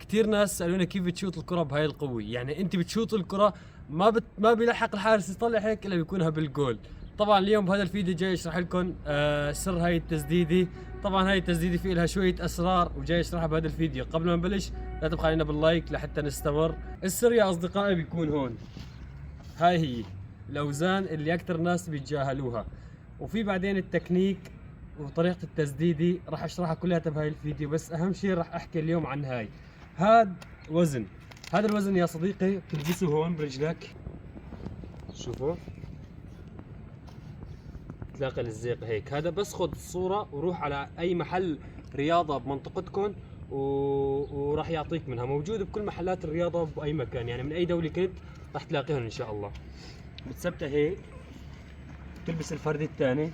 كثير ناس سالونا كيف بتشوط الكره بهاي القوه، يعني انت بتشوط الكره ما بيلحق الحارس يطلع هيك الا بيكونها بالجول. طبعا اليوم بهذا الفيديو جاي اشرح لكم سر هاي التسديده. طبعا هاي التسديده في لها شويه اسرار وجاي اشرحها بهذا الفيديو. قبل ما نبلش لا تبخلوا علينا باللايك لحتى نستمر. السر يا اصدقائي بيكون هون. هاي هي الاوزان اللي اكثر ناس بيتجاهلوها، وفي بعدين التكنيك وطريقة التسديدة راح اشرحها كلها بهاي الفيديو، بس اهم شيء راح احكي اليوم عن هاي. هذا وزن، هذا الوزن يا صديقي بتلبسه هون برجلك، شوفوا تلاقي الزيق هيك. هذا بس خذ الصورة وروح على اي محل رياضة بمنطقتكم وراح يعطيك منها، موجود بكل محلات الرياضة باي مكان، يعني من اي دولة كنت راح تلاقيهم ان شاء الله. بتثبتها هيك، تلبس الفردة الثاني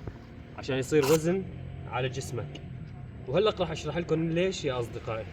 عشان يصير وزن على جسمك. وهلا راح اشرح لكم ليش يا اصدقائي.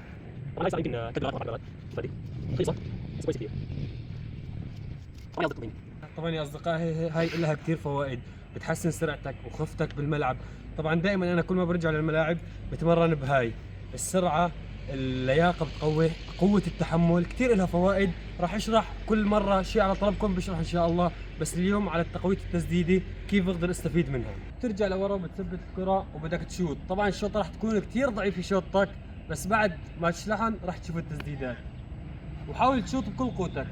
طبعا يا اصدقائي هاي لها كثير فوائد، بتحسن سرعتك وخفتك بالملعب. طبعا دائما انا كل ما برجع للملاعب بتمرن بهاي. السرعه، اللياقه بتقوي، قوه التحمل، كثير لها فوائد. راح اشرح كل مره شيء على طلبكم بشرح ان شاء الله، بس اليوم على تقويه التسديده كيف بقدر استفيد منها. بترجع لورا وبتثبت الكره وبدك تشوت. طبعا الشوطه راح تكون كثير ضعيفه شوطتك، بس بعد ما تشلحن راح تشوف التسديدات. وحاول تشوط بكل قوتك،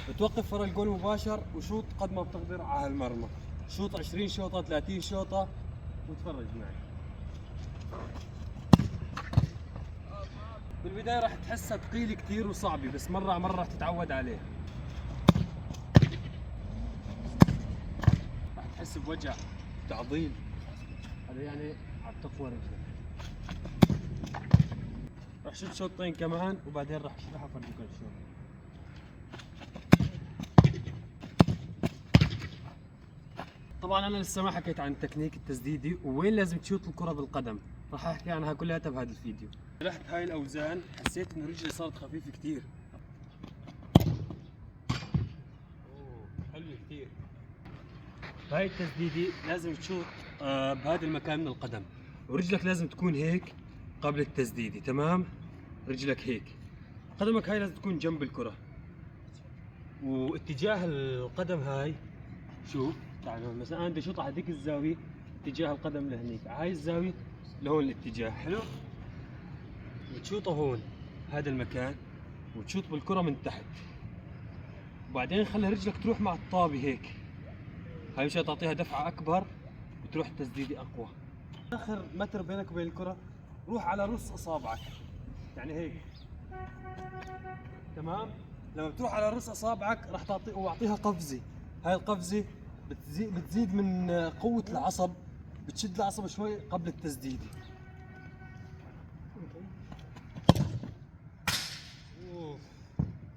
بتوقف ورا الجول مباشر وشوط قد ما بتقدر على هالمرمى. شوط 20 شوطه 30 شوطه وتفرج معي. بالبدايه راح تحسها ثقيله كثير وصعبه، بس مره على مره راح تتعود عليها. راح تحس بوجع تعضيل، هذا يعني عم تقوى رجلك. راح شوط شوطين كمان وبعدين راح اشرحها فرجيكم شلون. طبعا انا لسه ما حكيت عن تكنيك التسديدي ووين لازم تشوط الكره بالقدم، راح احكي عنها كلها بهذا الفيديو. رحت هاي الاوزان حسيت انه رجلي صارت خفيفه كثير. حلو كثير. هاي التسديدة لازم تشوط بهذا المكان من القدم، ورجلك لازم تكون هيك قبل التسديدة، تمام؟ رجلك هيك، قدمك هاي لازم تكون جنب الكرة، واتجاه القدم هاي شوف، تعالوا مثلا انا بدي اشوط على هذيك الزاوية، اتجاه القدم لهنيك، هاي الزاوية لهون الاتجاه، حلو؟ وتشوطه هون هذا المكان، وتشوط بالكرة من تحت، وبعدين خلي رجلك تروح مع الطابة هيك. هاي مشان تعطيها دفعة أكبر وتروح التسديدة أقوى. آخر متر بينك وبين الكرة روح على رص أصابعك، يعني هيك، تمام؟ لما بتروح على رص أصابعك راح واعطيها قفزة. هاي القفزة بتزيد من قوة العصب، بتشد العصب شوي قبل التسديدة. أوف،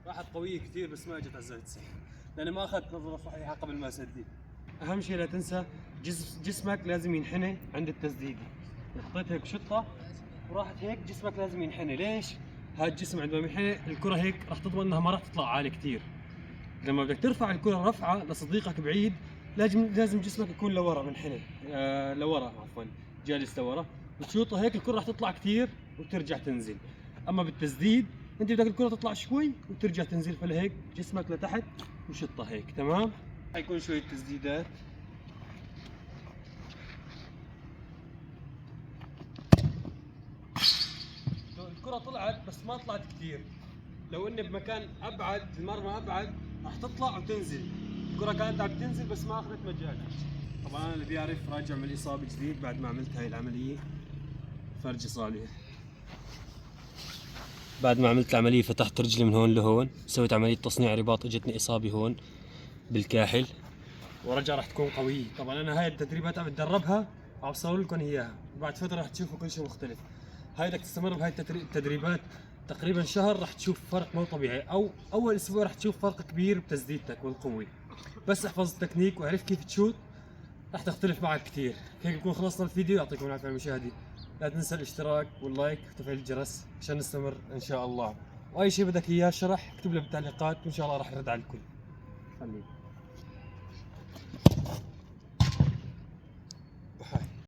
راحت قوية كثير بس ما اجت على الزاوية 90، لأني ما أخذت نظرة صحيحة قبل ما أسدد. اهم شيء لا تنسى جسمك لازم ينحني عند التسديده. حطيت هيك شطه وراحت هيك، جسمك لازم ينحني. ليش؟ هذا الجسم عندما ينحني الكره هيك راح تضمن انها ما راح تطلع عالي كثير. لما بدك ترفع الكره رفعه لصديقك بعيد لازم جسمك يكون لورا منحني، لورا عفوا، جالس لورا، وتشوطها هيك الكره راح تطلع كثير وترجع تنزل. اما بالتسديد انت بدك الكره تطلع شوي وترجع تنزل، فلهيك جسمك لتحت وشطها هيك، تمام؟ حيكون شويه تسديدات. الكرة طلعت بس ما طلعت كثير، لو اني بمكان ابعد، المرمى ابعد راح تطلع وتنزل. الكرة كانت عم تنزل بس ما اخذت مجالها. طبعا انا اللي بيعرف راجع من الاصابة جديد بعد ما عملت هاي العملية فرج صالح. بعد ما عملت العملية فتحت رجلي من هون لهون، سويت عملية تصنيع رباط، اجتني اصابة هون بالكاحل، ورجع راح تكون قوية. طبعا انا هاي التدريبات عم بتدربها وعم بصور لكم اياها، وبعد فترة راح تشوفوا كل شيء مختلف. هاي بدك تستمر بهاي التدريبات تقريبا شهر، راح تشوف فرق مو طبيعي، او اول اسبوع راح تشوف فرق كبير بتسديدتك والقوة. بس احفظ التكنيك وعرف كيف تشوت راح تختلف معك كثير. هيك بكون خلصنا الفيديو، يعطيكم العافية المشاهدة. لا تنسى الاشتراك واللايك وتفعيل الجرس عشان نستمر ان شاء الله. واي شيء بدك اياه شرح اكتب لي بالتعليقات وان شاء الله راح ارد على الكل. خليك.